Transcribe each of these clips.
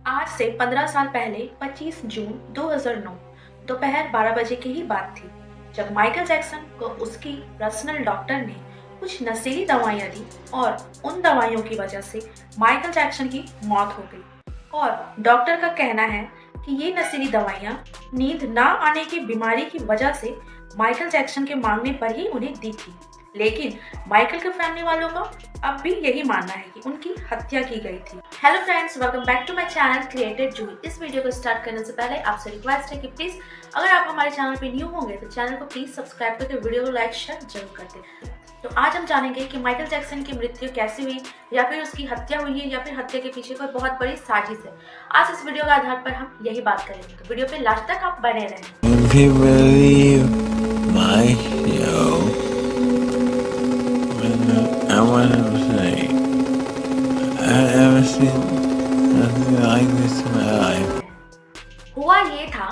आज से 15 साल पहले 25 जून 2009 दोपहर 12 बजे की ही बात थी, जब माइकल जैक्सन को उसकी पर्सनल डॉक्टर ने कुछ नशीली दवाइयां दी और उन दवाइयों की वजह से माइकल जैक्सन की मौत हो गई। और डॉक्टर का कहना है कि ये नशीली दवाइयां नींद ना आने की बीमारी की वजह से माइकल जैक्सन के मांगने पर ही उन्हें दी थी। लेकिन माइकल के फैमिली वालों का अब भी यही मानना है कि उनकी हत्या की गई थी। Hello friends, welcome back to my channel created Juhi. इस वीडियो को स्टार्ट करने से पहले आपसे रिक्वेस्ट है कि प्लीज अगर आप हमारे चैनल पे न्यू होंगे तो चैनल को प्लीज सब्सक्राइब करके वीडियो को लाइक शेयर जरूर कर दें। तो आज हम जानेंगे कि माइकल जैक्सन की मृत्यु कैसे हुई, या फिर उसकी हत्या हुई है, या फिर हत्या के पीछे कोई बहुत बड़ी साजिश है। आज इस वीडियो के आधार पर हम यही बात करेंगे, तो वीडियो पे लास्ट तक आप बने रहें। If you believe my show, I want to say, I've never seen nothing like this in my life. हुआ ये था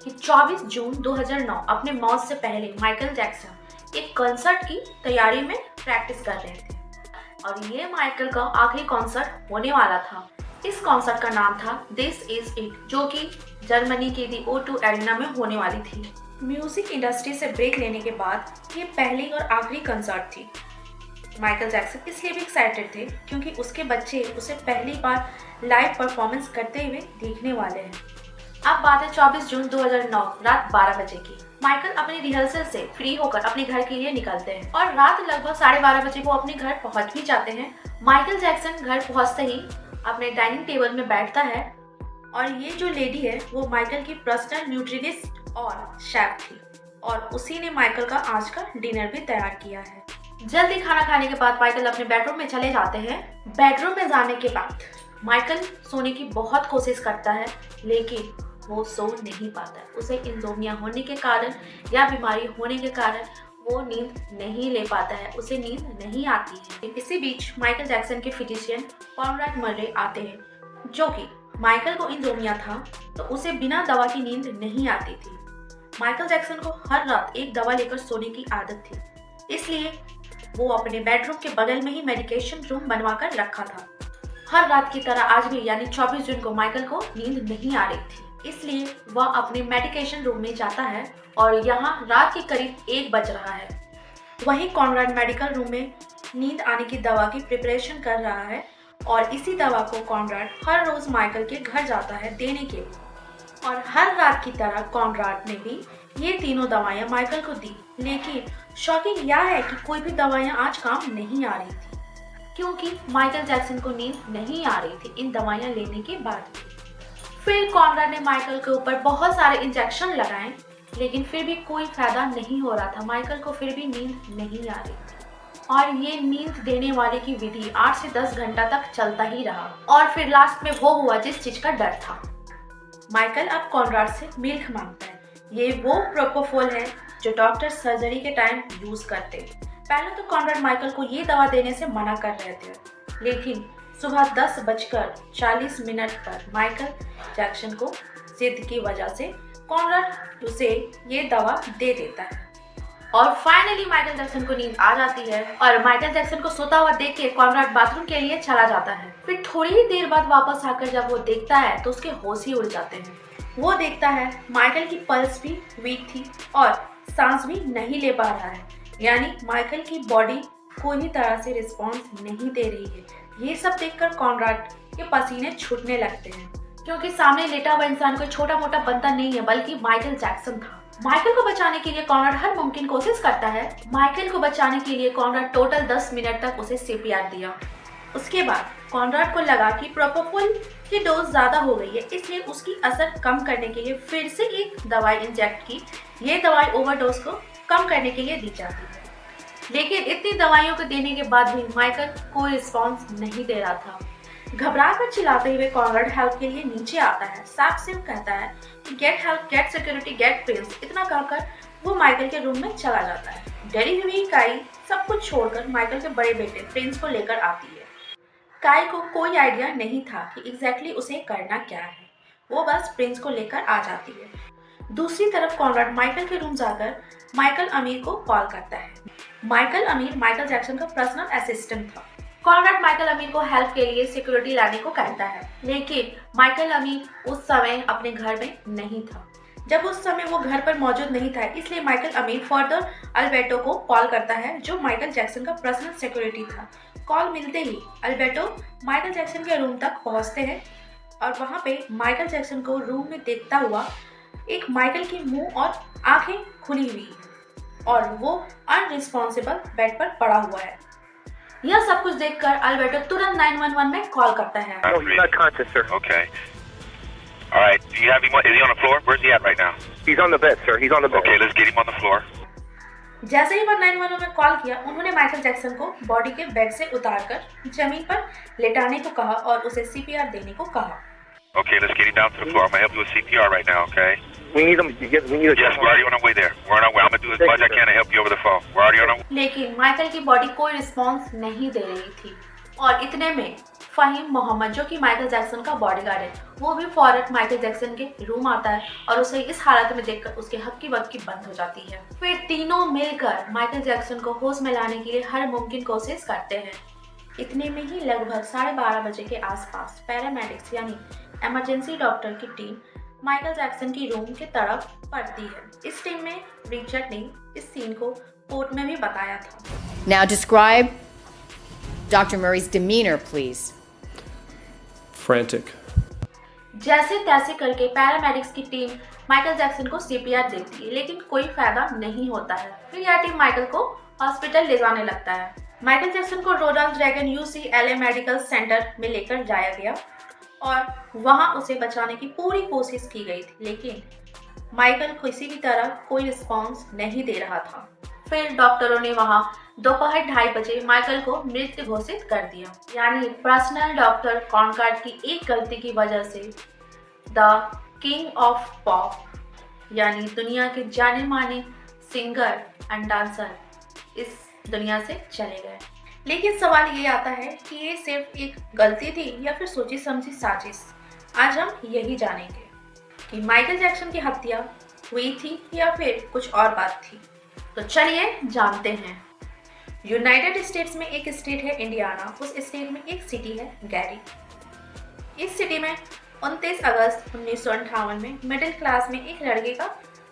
कि 24 जून 2009 अपने मौत से पहले माइकल जैक्सन एक कॉन्सर्ट की तैयारी में प्रैक्टिस कर रहे थे, और ये माइकल का आखिरी कॉन्सर्ट होने वाला था। इस कॉन्सर्ट का नाम था दिस इज इट, जो कि जर्मनी के दी O2 एरिना में होने वाली थी। म्यूजिक इंडस्ट्री से ब्रेक लेने के बाद ये पहली और आखिरी कॉन्सर्ट थी। माइकल जैक्सन इसलिए भी एक्साइटेड थे क्योंकि उसके बच्चे उसे पहली बार लाइव परफॉर्मेंस करते हुए देखने वाले हैं। अब बात है 24 जून 2009 रात 12 बजे की। माइकल अपनी रिहर्सल से फ्री होकर अपने घर के लिए निकलते हैं और रात लगभग 12:30 बजे वो अपने घर पहुंच भी जाते हैं। माइकल जैक्सन घर पहुंचते ही अपने डाइनिंग टेबल में बैठता है, और ये जो लेडी है वो माइकल की पर्सनल न्यूट्रिनिस्ट और शेफ थी, और उसी ने माइकल का आज का डिनर भी तैयार किया है। जल्दी खाना खाने के बाद माइकल अपने बेडरूम में चले जाते हैं। बेडरूम में जाने के बाद माइकल सोने की बहुत कोशिश करता है, लेकिन वो सो नहीं पाता है। उसे इंसोम्निया होने के कारण या बीमारी होने के कारण वो नींद नहीं ले पाता है, उसे नींद नहीं आती है। इसी बीच माइकल जैक्सन के फिजिशियन कॉनराड मर्रे आते हैं, जो कि माइकल को इंसोम्निया था तो उसे बिना दवा की नींद नहीं आती थी। माइकल जैक्सन को हर रात एक दवा लेकर सोने की आदत थी, इसलिए वो अपने बेडरूम के बगल में ही मेडिकेशन रूम बनवा कर रखा था। हर रात की तरह आज भी यानी 24 जून को माइकल को नींद नहीं आ रही थी, इसलिए वह अपने मेडिकेशन रूम में जाता है और यहाँ रात के करीब 1 बज रहा है। वहीं कॉनराड मेडिकल रूम में नींद आने की दवा की प्रिपरेशन कर रहा है, और इसी दवा को कॉनराड हर रोज माइकल के घर जाता है देने के लिए। और हर रात की तरह कॉनराड ने भी ये तीनों दवाइयाँ माइकल को दी, लेकिन शॉकिंग यह है कि कोई भी दवाइयाँ आज काम नहीं आ रही थी, क्योंकि माइकल जैक्सन को नींद नहीं आ रही थी इन दवाइयाँ लेने के बाद भी। फिर कॉनराड ने माइकल के ऊपर बहुत सारे इंजेक्शन लगाए, लेकिन फिर भी कोई फायदा नहीं हो रहा था। माइकल को फिर भी नींद नहीं आ रही थी, और ये नींद देने वाले की विधि 8 से 10 घंटा तक चलता ही रहा, और फिर लास्ट में वो हुआ जिस चीज का डर था। माइकल अब कॉनराड से मिल्क मांगता है। ये वो प्रोपोफोल है जो डॉक्टर सर्जरी के टाइम यूज करते। पहले तो कॉनराड माइकल को ये दवा देने से मना कर रहे थे, लेकिन सुबह 10:40 पर माइकल जैक्सन को जिद की वजह से कॉनराड उसे ये दवा दे देता है, और फाइनली माइकल जैक्सन को नींद आ जाती है। और माइकल जैक्सन को सोता हुआ देख के कॉनराड बाथरूम के लिए चला जाता है। फिर थोड़ी ही देर बाद वापस आकर जब वो देखता है तो उसके होश ही उड़ जाते हैं। वो देखता है माइकल की पल्स भी वीक थी और सांस भी नहीं ले पा रहा है, यानी माइकल की बॉडी कोई भी तरह से रिस्पॉन्स नहीं दे रही है। ये सब देखकर कॉनराड के पसीने छूटने लगते हैं, क्योंकि सामने लेटा हुआ इंसान कोई छोटा मोटा बंदा नहीं है, बल्कि माइकल जैक्सन था। माइकल को बचाने के लिए कॉनराड हर मुमकिन कोशिश करता है। माइकल को बचाने के लिए कॉनराड टोटल 10 मिनट तक उसे CPR दिया। उसके बाद कॉनराड को लगा कि प्रोपोफोल की डोज ज़्यादा हो गई है, इसलिए उसकी असर कम करने के लिए फिर से एक दवाई इंजेक्ट की। ये दवाई ओवरडोज को कम करने के लिए दी जाती है, लेकिन इतनी दवाइयों को देने के बाद भी माइकल कोई रिस्पॉन्स नहीं दे रहा था। घबरा कर चिल्लाते हुए कॉनराड हेल्प के लिए नीचे आता है। साफ सिर्फ कहता है कि get help, get security, get prince. इतना कहकर वो माइकल के रूम में चला जाता है। डरी हुई काई सब कुछ छोड़कर माइकल के बड़े बेटे प्रिंस को लेकर आती है। काई को कोई आइडिया नहीं था कि एग्जैक्टली उसे करना क्या है, वो बस प्रिंस को लेकर आ जाती है। दूसरी तरफ कॉनराड माइकल के रूम जाकर माइकल अमीर को कॉल करता है। माइकल अमीर माइकल जैक्सन का पर्सनल असिस्टेंट था। कॉनराड माइकल अमीर को हेल्प के लिए सिक्योरिटी लाने को कहता है, लेकिन माइकल अमीर उस समय अपने घर में नहीं था। जब उस समय वो घर पर मौजूद नहीं था, इसलिए माइकल अमीर फर्दर अल्बर्टो को कॉल करता है, जो माइकल जैक्सन का पर्सनल सिक्योरिटी था। कॉल मिलते ही अल्बर्टो माइकल जैक्सन के रूम तक पहुंचते हैं और वहां पे माइकल जैक्सन को रूम में देखता हुआ एक माइकल की मुंह और आंखें खुली हुई है और वो अनरिस्पॉन्सिबल बेड पर पड़ा हुआ है। यह सब कुछ देखकर अल्बर्टो तुरंत 911 में कॉल करता है। Oh, he's not conscious, sir. Okay. All right. Do you have him? Is he on the floor? Where's he at right now? He's on the bed, sir. He's on the bed. Okay, let's get him on the floor. जैसे ही वह 911 में call किया, उन्होंने Michael Jackson को body के bed से उतारकर जमीन पर लेटाने को कहा और उसे सीपीआर देने को कहा। Okay, let's get him down to the floor. I'm gonna help you with CPR right now. Okay. We need him. We need a Yes, we're already on our way there. We're on our way. I'm gonna do as much as I can to help you over the phone. We're already on our way. लेकिन Michael की body कोई response नहीं दे रही थी और इतने में फहीम मोहम्मद, जो कि माइकल जैक्सन का बॉडीगार्ड है, वो भी फौरन माइकल जैक्सन के रूम आता है और उसे इस हालत में देखकर उसकी हक्की बक्की बंद हो जाती है। फिर तीनों मिलकर माइकल जैक्सन को होश में लाने के लिए हर मुमकिन कोशिश करते हैं। इतने में ही लगभग 12:30 बजे के आसपास पैरामेडिक्स यानी इमरजेंसी डॉक्टर की टीम माइकल जैक्सन की रूम की तरफ बढ़ती है। इस टीम में रिचर्ड ने इस सीन को कोर्ट में भी बताया था। Now describe Dr. Murray's demeanor, please. Frantic. जैसे तैसे करके पैरामेडिक्स की टीम माइकल जैक्सन को सीपीआर देती है, लेकिन कोई फायदा नहीं होता है। फिर यह टीम माइकल को हॉस्पिटल ले जाने लगता है। माइकल जैक्सन को Ronald Reagan UCLA medical centre में लेकर जाया गया और वहां उसे बचाने की पूरी कोशिश की गई थी, लेकिन माइकल किसी भी तरह कोई रिस्पांस नहीं दे रहा था। फिर डॉक्टरों ने वहां दोपहर 2:30 बजे माइकल को मृत घोषित कर दिया। यानी पर्सनल डॉक्टर कॉनराड की एक गलती की वजह से द किंग ऑफ पॉप यानी दुनिया के जाने माने सिंगर एंड डांसर इस दुनिया से चले गए। लेकिन सवाल ये आता है कि ये सिर्फ एक गलती थी या फिर सोची समझी साजिश। आज हम यही जानेंगे कि माइकल जैक्सन की हत्या हुई थी या फिर कुछ और बात थी। तो चलिए जानते हैं। यूनाइटेड स्टेट्स में एक स्टेट है इंडियाना, उस स्टेट में एक सिटी है गैरी। इस सिटी में 29 अगस्त 1958 में मिडिल क्लास में एक लड़के का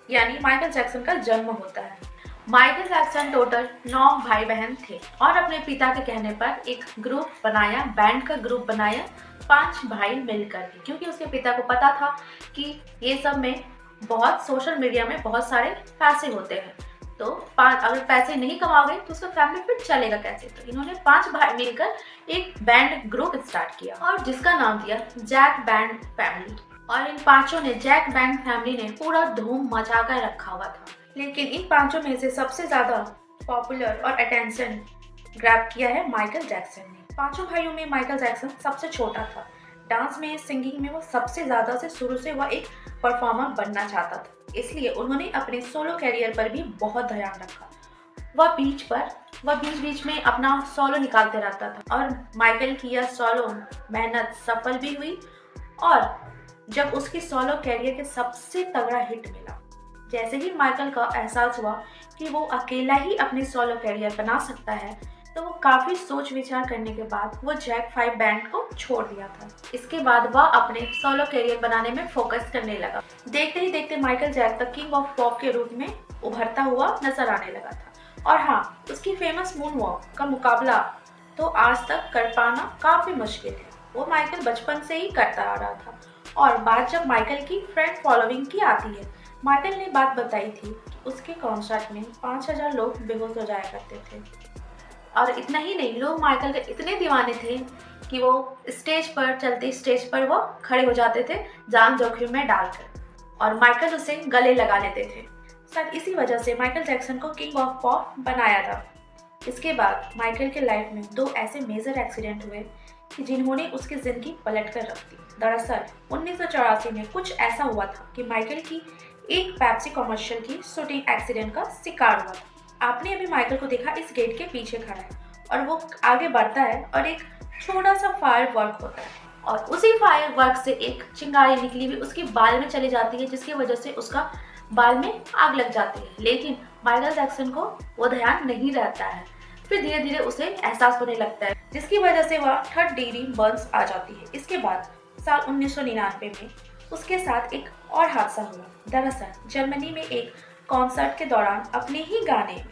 यानी माइकल जैक्सन का जन्म होता है। माइकल जैक्सन टोटल 9 भाई बहन थे और अपने पिता के कहने पर एक ग्रुप बनाया, बैंड का ग्रुप बनाया 5 भाई मिलकर के, क्योंकि उसके पिता को पता था कि ये सब में बहुत सोशल मीडिया में बहुत सारे पैसे होते हैं, तो अगर पैसे नहीं कमाओगे तो उसका फैमिली फिर चलेगा कैसे। तो इन्होंने 5 भाई मिलकर एक बैंड ग्रुप स्टार्ट किया और जिसका नाम दिया जैक बैंड फैमिली। और इन 5 ने जैक बैंड फैमिली ने पूरा धूम मचा कर रखा हुआ था। लेकिन इन 5 में से सबसे ज्यादा पॉपुलर और अटेंशन ग्रैब किया है माइकल जैक्सन ने। 5 भाइयों में माइकल जैक्सन सबसे छोटा था। डांस में, सिंगिंग में वो सबसे ज्यादा से शुरू से वह एक परफॉर्मर बनना चाहता था, इसलिए उन्होंने अपने सोलो कैरियर पर भी बहुत ध्यान रखा। वह बीच बीच में अपना सोलो निकालते रहता था और माइकल की यह सोलो मेहनत सफल भी हुई। और जब उसकी सोलो कैरियर के सबसे तगड़ा हिट मिला, जैसे ही माइकल का एहसास हुआ कि वो अकेला ही अपनी सोलो कैरियर बना सकता है, तो वो काफ़ी सोच विचार करने के बाद वो जैक 5 बैंड को छोड़ दिया था। इसके बाद वह अपने सोलो कैरियर बनाने में फोकस करने लगा। देखते ही देखते Michael Jack the king of pop के रूप में उभरता हुआ नजर आने लगा था। और हाँ, उसकी फेमस मून वॉक का मुकाबला तो आज तक कर पाना काफ़ी मुश्किल है। वो माइकल बचपन से ही करता आ रहा था। और बात जब माइकल की फ्रेंड फॉलोइंग की आती है, माइकल ने बात बताई थी कि उसके कॉन्सर्ट में 5000 लोग बेहोश हो जाया करते थे। और इतना ही नहीं, लोग माइकल के इतने दीवाने थे कि वो चलते स्टेज पर वो खड़े हो जाते थे जान जोखिम में डालकर, और माइकल उसे गले लगा लेते थे। शायद इसी वजह से माइकल जैक्सन को किंग ऑफ पॉप बनाया था। इसके बाद माइकल के लाइफ में 2 ऐसे मेजर एक्सीडेंट हुए कि जिन्होंने उसकी जिंदगी पलट कर रख दी। दरअसल 1984 में कुछ ऐसा हुआ था कि माइकल की एक पेप्सी कमर्शियल की शूटिंग एक्सीडेंट का शिकार हुआ था। आपने अभी माइकल को देखा, इस गेट के पीछे खड़ा है और वो आगे बढ़ता है और एक छोटा सा फायर वर्क होता है और उसी फायर वर्क से एक चिंगारी निकली हुई उसके बाल में चली जाती है, जिसकी वजह से उसका बाल में आग लग जाती है। लेकिन माइकल जैक्सन को वो ध्यान नहीं रहता है। फिर धीरे धीरे उसे एहसास होने लगता है जिसकी वजह से वह 3rd डिग्री बर्न्स आ जाती है। इसके बाद साल 1999 में उसके साथ एक और हादसा हुआ। दरअसल जर्मनी में एक कॉन्सर्ट के दौरान अपने ही गाने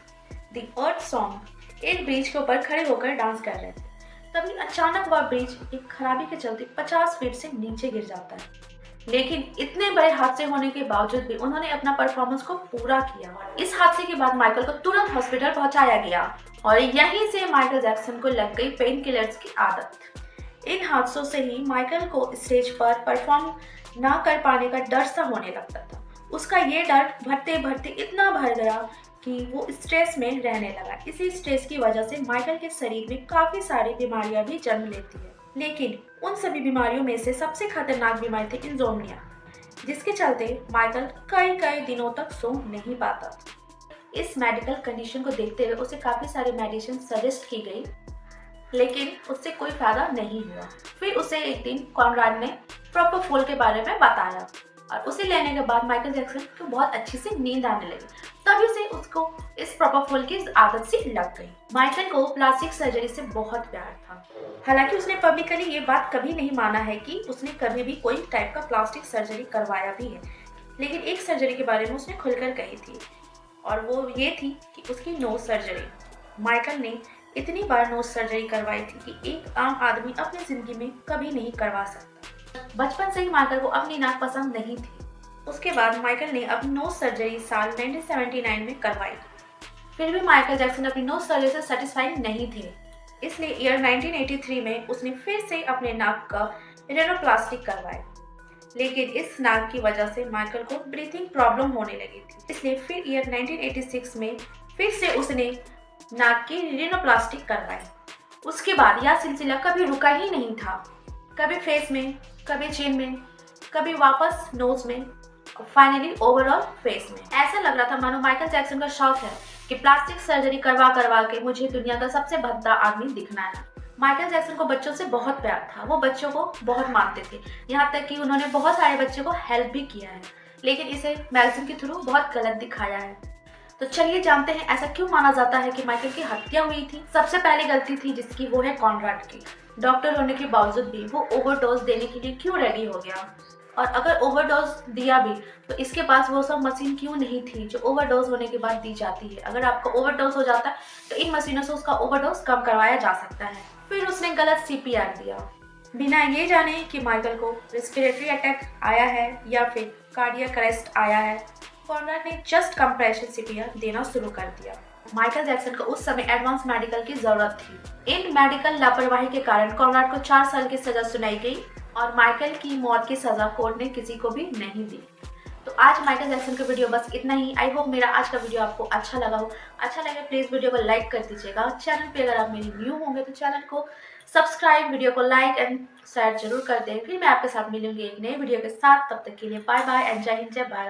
द अर्थ सॉन्ग एक ब्रिज के ऊपर खड़े होकर डांस कर रहे थे। तभी अचानक वह ब्रिज एक खराबी के चलते 50 फीट से नीचे गिर जाता है। लेकिन इतने बड़े हादसे होने के बावजूद भी उन्होंने अपना परफॉर्मेंस को पूरा किया। इस हादसे के बाद माइकल को तुरंत हॉस्पिटल पहुंचाया गया और यहीं से माइकल जैक्सन को लग गई पेन किलर्स की आदत। इन हादसों से ही माइकल को स्टेज पर परफॉर्म ना कर पाने का डर सा होने लगता था। उसका ये डर बढ़ते बढ़ते इतना बढ़ गया कि वो स्ट्रेस में रहने लगा। इसी स्ट्रेस की वजह से माइकल के शरीर में काफ़ी सारी बीमारियां भी जन्म लेती है। लेकिन उन सभी बीमारियों में से सबसे खतरनाक बीमारी थी इंसोम्निया, जिसके चलते माइकल कई दिनों तक सो नहीं पाता। इस मेडिकल कंडीशन को देखते हुए उसे काफ़ी सारे मेडिसिन सजेस्ट की गई, लेकिन उससे कोई फायदा नहीं हुआ। फिर उसे एक दिन कॉनराड ने प्रोपोफोल के बारे में बताया और उसे लेने के बाद माइकल जैक्सन को बहुत अच्छी से नींद आने लगी। तभी से उसको इस प्रोपोफोल की आदत सी लग गई। माइकल को प्लास्टिक सर्जरी से बहुत प्यार था। हालांकि उसने पब्लिकली ये बात कभी नहीं माना है कि उसने कभी भी कोई टाइप का प्लास्टिक सर्जरी करवाया भी है, लेकिन एक सर्जरी के बारे में उसने खुलकर कही थी और वो ये थी कि उसकी नोज सर्जरी। माइकल ने इतनी बार नोज सर्जरी करवाई थी कि एक आम आदमी अपनी जिंदगी में कभी नहीं करवा सकता। बचपन से ही माइकल को अपनी नाक पसंद नहीं थी। उसके बाद माइकल ने अपनी नोज सर्जरी साल 1979 में करवाई। फिर भी माइकल जैक्सन अपनी नोज सर्जरी से सेटिस्फाइड नहीं थे, इसलिए ईयर 1983 में उसने फिर से अपने नाक का रिनोप्लास्टिक करवाया। लेकिन इस नाक की वजह से माइकल को ब्रीथिंग प्रॉब्लम होने लगी थी, इसलिए फिर ईयर 1986 में फिर से उसने नाक की रिनोप्लास्टिक करवाई। उसके बाद यह सिलसिला कभी रुका ही नहीं था। कभी फेस में, कभी चिन में, कभी वापस नोज में, फाइनली ओवरऑल फेस में। ऐसा लग रहा था मानो माइकल जैक्सन का शौक है कि प्लास्टिक सर्जरी करवा के मुझे दुनिया का सबसे भद्दा आदमी दिखना है। माइकल जैक्सन को बच्चों से बहुत प्यार था। वो बच्चों को बहुत मानते थे, यहाँ तक कि उन्होंने बहुत सारे बच्चों को हेल्प भी किया है, लेकिन इसे मैगजीन के थ्रू बहुत गलत दिखाया है। तो चलिए जानते हैं ऐसा क्यों माना जाता है कि माइकल की हत्या हुई थी। सबसे पहली गलती थी जिसकी, वो है कॉनराड की। डॉक्टर होने के बावजूद भी वो ओवरडोज देने के लिए क्यों रेडी हो गया, और अगर ओवरडोज दिया भी तो इसके पास वो सब मशीन क्यों नहीं थी जो ओवरडोज होने के बाद दी जाती है। अगर आपका ओवरडोज हो जाता है तो इन मशीनों से उसका ओवरडोज कम करवाया जा सकता है। फिर उसने गलत CPR दिया बिना ये जाने कि माइकल को रेस्पिरेटरी अटैक आया है या फिर कार्डियक अरेस्ट आया है। कॉनराड ने जस्ट कंप्रेशन CPR देना शुरू कर दिया। माइकल जैक्सन को उस समय एडवांस मेडिकल की जरूरत थी। इन मेडिकल लापरवाही के कारण कॉनराड को 4 साल की सजा सुनाई गई और माइकल की मौत की सजा कोर्ट ने किसी को भी नहीं दी। तो आज माइकल जैक्सन का वीडियो बस इतना ही। आई होप मेरा आज का वीडियो आपको अच्छा लगा हो। अच्छा लगे प्लीज वीडियो को लाइक कर दीजिएगा। चैनल पे अगर आप मेरी न्यू होंगे तो चैनल को सब्सक्राइब, वीडियो को लाइक एंड शेयर जरूर कर दें। फिर मैं आपके साथ मिलूंगी एक नए वीडियो के साथ। तब तक के लिए बाय बाय एंड जय हिंद, जय भारत।